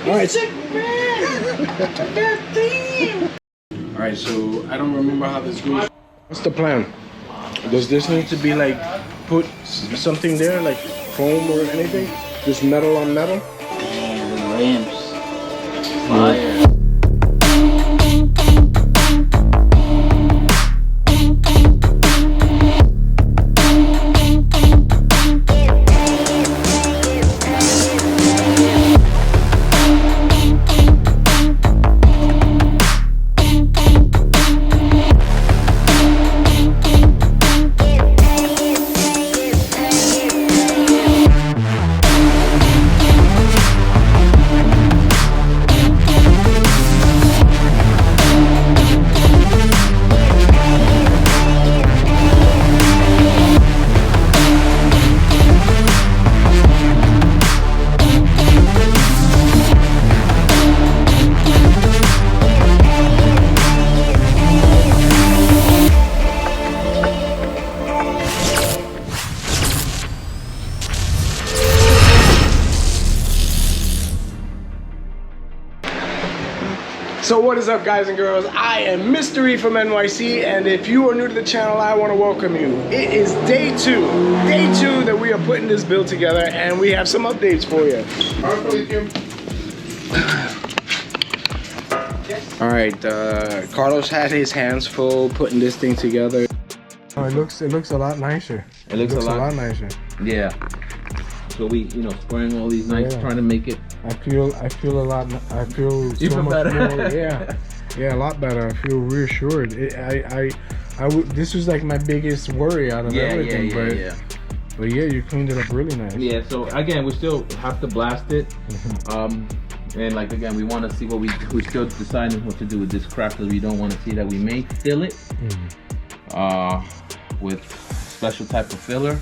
Alright. Sick, man. God damn. Alright, so I don't remember how this goes. What's the plan? Does this need to be like put something there, like foam or anything? Just metal on metal? And the rims. Fire. So what is up, guys and girls? I am Mystery from NYC, and if you are new to the channel, I want to welcome you. It is day two that we are putting this build together, and we have some updates for you. Powerful Lithium. All right, Carlos had his hands full putting this thing together. Oh, it looks a lot nicer. It looks a lot nicer. Yeah. So we, spraying all these nights, trying to make it. I feel so much better. more. Yeah, a lot better. I feel reassured. This was like my biggest worry out of everything. But yeah, you cleaned it up really nice. Yeah. So again, we still have to blast it. And like again, we want to see what we're still deciding what to do with this crap, because we don't want to see that. We may fill it with special type of filler.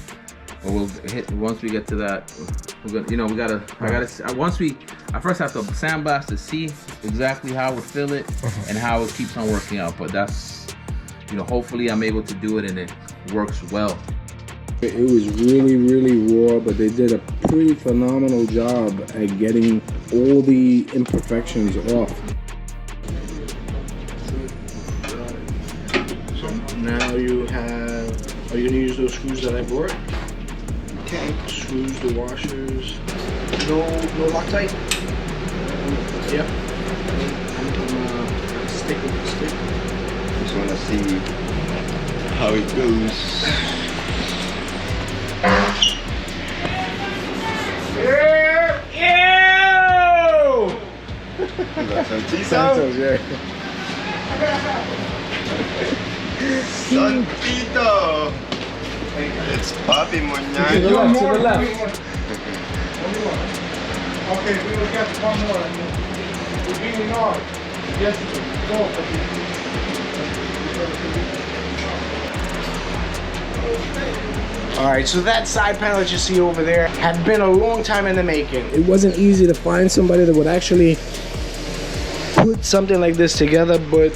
But we'll hit once we get to that. We're gonna, I first have to sandblast to see exactly how we fill it and how it keeps on working out. But that's, hopefully I'm able to do it and it works well. It was really, really raw, but they did a pretty phenomenal job at getting all the imperfections off. So now you have, are you gonna use those screws that I brought? Okay, screws, the washers. No Loctite? Yep. I'm gonna stick with the stick. Just want to see how it goes. Santos, yeah. Santito! It's Papi Muñaño. To the left. Okay, we will get one more. We're being on. Yes, go. Alright, so that side panel that you see over there had been a long time in the making. It wasn't easy to find somebody that would actually put something like this together, but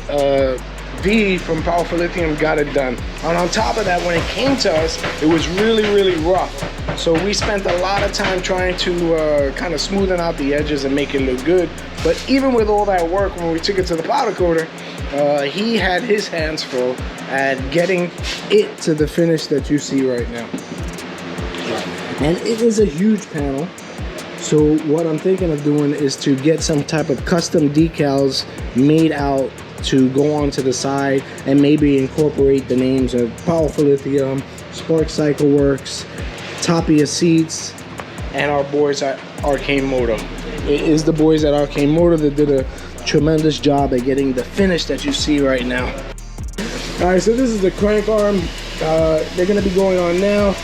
V from Powerful Lithium got it done. And on top of that, when it came to us, it was really, really rough. So we spent a lot of time trying to kind of smoothen out the edges and make it look good. But even with all that work, when we took it to the powder coater, he had his hands full at getting it to the finish that you see right now. And it is a huge panel. So what I'm thinking of doing is to get some type of custom decals made out to go onto the side and maybe incorporate the names of Powerful Lithium, Spark CycleWorks, Tapia seats, and our boys at ArcaneMoto. It is the boys at ArcaneMoto that did a tremendous job at getting the finish that you see right now. Alright, so this is the crank arm. They're going to be going on now.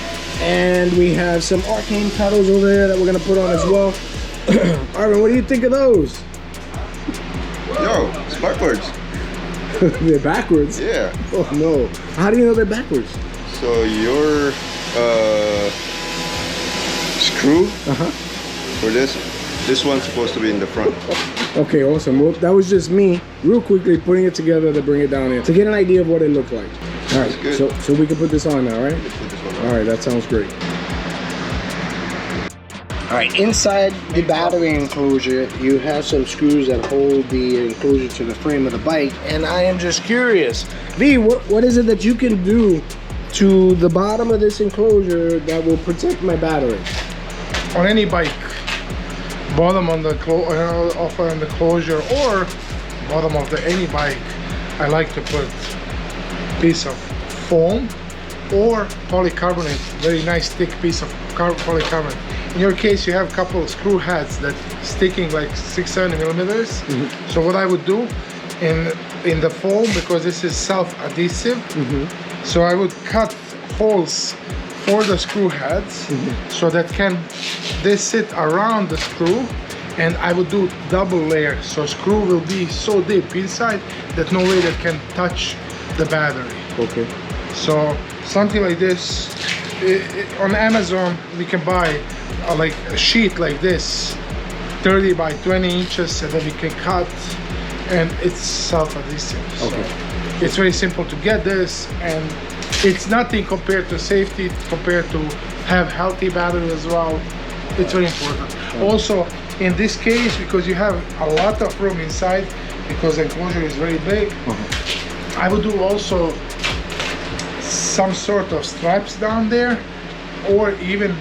And we have some Arcane pedals over there that we're going to put on as well. Arvin, what do you think of those? Yo, Spark works. They're backwards? Yeah. Oh no. How do you know they're backwards? So your screw for this one's supposed to be in the front. Okay, awesome. Well, that was just me real quickly putting it together to bring it down here to get an idea of what it looked like. All right, so we can put this on now, right? Put this one on. All right, that sounds great. All right, inside the battery enclosure, you have some screws that hold the enclosure to the frame of the bike. And I am just curious, V, what is it that you can do to the bottom of this enclosure that will protect my battery? On any bike, bottom on the on the closure or bottom of any bike, I like to put piece of foam or polycarbonate, very nice thick piece of polycarbonate. In your case, you have a couple of screw heads that sticking like 6-7 millimeters. Mm-hmm. So what I would do in the foam, because this is self-adhesive, so I would cut holes for the screw heads so that they sit around the screw, and I would do double layer, so screw will be so deep inside that no way that can touch the battery. Okay. So something like this, on Amazon we can buy like a sheet like this, 30 by 20 inches, and then we can cut, and it's self-adhesive. Okay. So it's very simple to get this, and it's nothing compared to safety, compared to have healthy battery as well. It's very important. Also in this case, because you have a lot of room inside, because the enclosure is very big, I would do also some sort of stripes down there, or even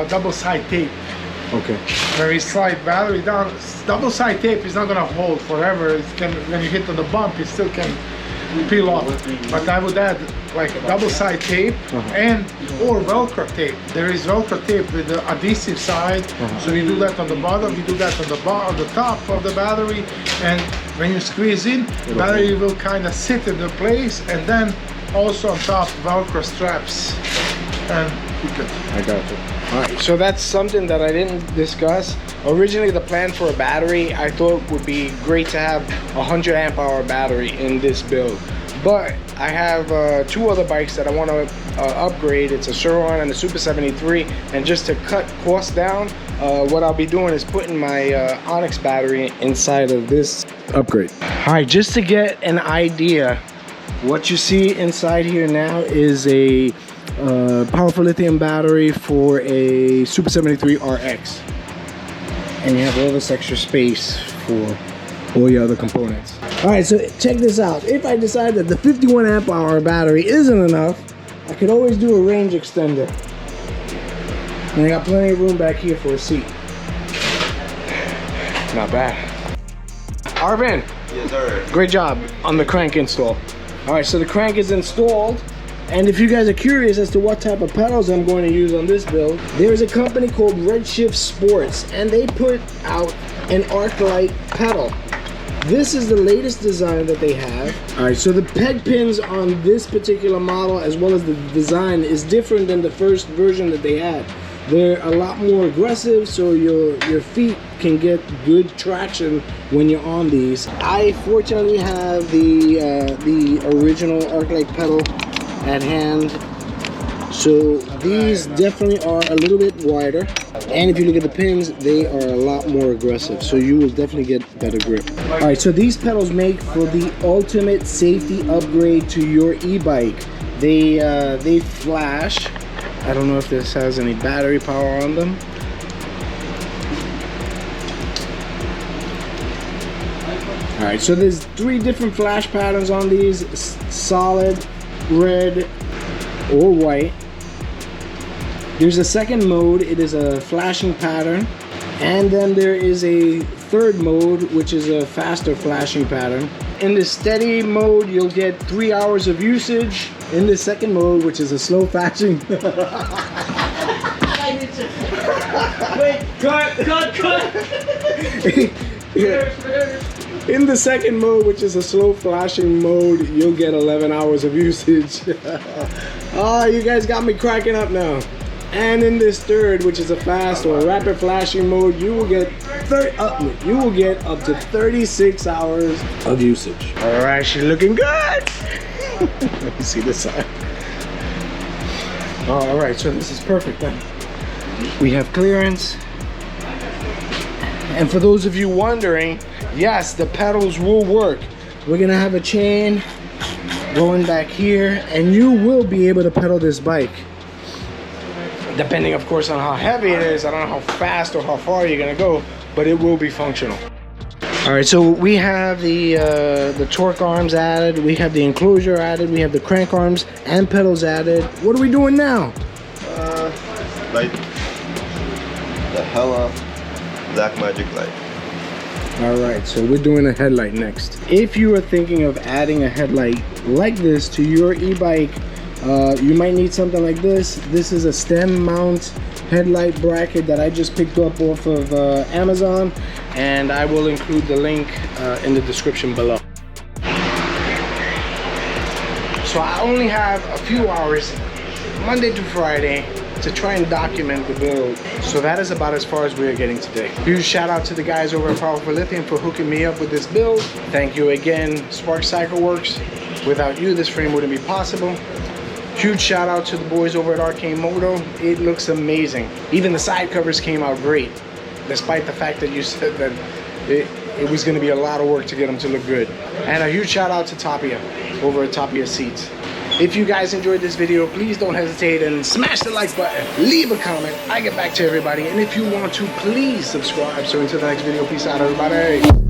double side tape. Okay. When we slide battery down, double side tape is not gonna hold forever. It can, when you hit on the bump, it still can peel off. But I would add like a double side tape and or Velcro tape. There is Velcro tape with the adhesive side. So you do that on the bottom, you do that on the top of the battery, and when you squeeze in, the battery will kind of sit in the place, and then also on top Velcro straps, and keep it. I got you. All right, so that's something that I didn't discuss. Originally, the plan for a battery, I thought would be great to have a 100 amp hour battery in this build. But I have two other bikes that I want to upgrade. It's a Suron and a Super 73. And just to cut costs down, what I'll be doing is putting my Onyx battery inside of this upgrade. All right, just to get an idea, what you see inside here now is a Powerful Lithium battery for a Super 73 RX, and you have all this extra space for all your other components. All right, so check this out. If I decide that the 51 amp hour battery isn't enough, I could always do a range extender, and I got plenty of room back here for a seat. Not bad. Arvin, Yes, sir. great job on the crank install. All right, so the crank is installed. And if you guys are curious as to what type of pedals I'm going to use on this build, there's a company called Redshift Sports, and they put out an Arclight pedal. This is the latest design that they have. All right, so the peg pins on this particular model, as well as the design, is different than the first version that they had. They're a lot more aggressive, so your feet can get good traction when you're on these. I fortunately have the original Arclight pedal at hand, so these definitely are a little bit wider, and if you look at the pins, they are a lot more aggressive, so you will definitely get better grip. All right, so these pedals make for the ultimate safety upgrade to your e-bike. They flash. I don't know if this has any battery power on them. All right, so there's 3 different flash patterns on these: solid, red, or white. There's a second mode. It is a flashing pattern, and then there is a third mode, which is a faster flashing pattern. In the steady mode, you'll get 3 hours of usage. In the second mode, which is a slow flashing Wait, cut! In the second mode, which is a slow flashing mode, you'll get 11 hours of usage. Oh, you guys got me cracking up now. And in this third, which is a fast or rapid flashing mode, you will get up to 36 hours of usage. All right, she's looking good. Let me see this side. All right, so this is perfect then. We have clearance. And for those of you wondering, yes, the pedals will work. We're gonna have a chain going back here, and you will be able to pedal this bike. Depending, of course, on how heavy it is. I don't know how fast or how far you're gonna go, but it will be functional. All right, so we have the torque arms added, we have the enclosure added, we have the crank arms and pedals added. What are we doing now? Light. The Hella Black Magic light. All right, so we're doing a headlight next. If you are thinking of adding a headlight like this to your e-bike, you might need something like this. This is a stem mount headlight bracket that I just picked up off of Amazon, and I will include the link in the description below. So I only have a few hours, Monday to Friday, to try and document the build. So that is about as far as we are getting today. Huge shout out to the guys over at Powerful Lithium for hooking me up with this build. Thank you again, Spark CycleWorks. Without you, this frame wouldn't be possible. Huge shout out to the boys over at ArcaneMoto. It looks amazing. Even the side covers came out great, despite the fact that you said that it was gonna be a lot of work to get them to look good. And a huge shout out to Tapia over at Tapia Seats. If you guys enjoyed this video, please don't hesitate and smash the like button, leave a comment, I get back to everybody. And if you want to, please subscribe. So until the next video, peace out everybody.